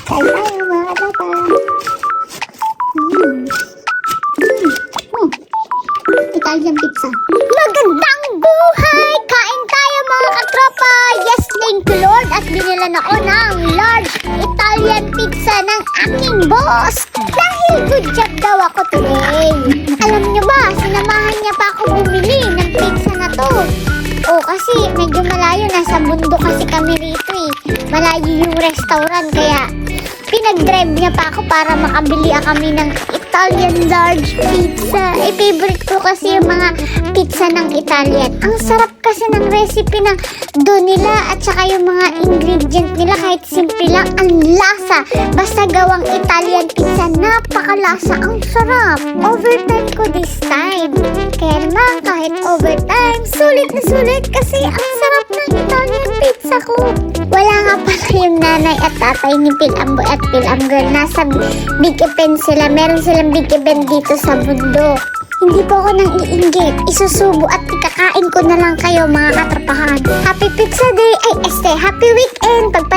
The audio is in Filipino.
Kain tayo mga katropa. Italian pizza. Magandang buhay! Kain tayo mga katropa! Yes, thank you Lord! At binilan ako ng large Italian pizza ng aking boss. Dahil good job daw ako today. Alam niyo ba, sinamahan niya pa ako bumili ng pizza na to. Oh, kasi medyo malayo. Nasa bundok kasi kami rito eh. Malayo yung restaurant kaya pinag-drive niya pa ako para makabili kami ng Italian large pizza. Eh, favorite ko kasi yung mga pizza ng Italian. Ang sarap kasi ng recipe ng dough nila at saka yung mga ingredient nila kahit simple lang. Ang lasa. Basta gawang Italian pizza, napakalasa. Ang sarap. Overtime ko this time. Kaya naman kahit overtime, sulit na sulit kasi ang sarap ng Italian pizza ko. Wala nga pala yung nanay at tatay ni Pilambo at Pilamgirl. Nasa big event sila. Meron silang big event dito sa bundok. Hindi po ako nang iinggit. Isusubo at ikakain ko na lang kayo mga katrapahan. Happy Pizza Day! Ay, happy weekend! Pagpala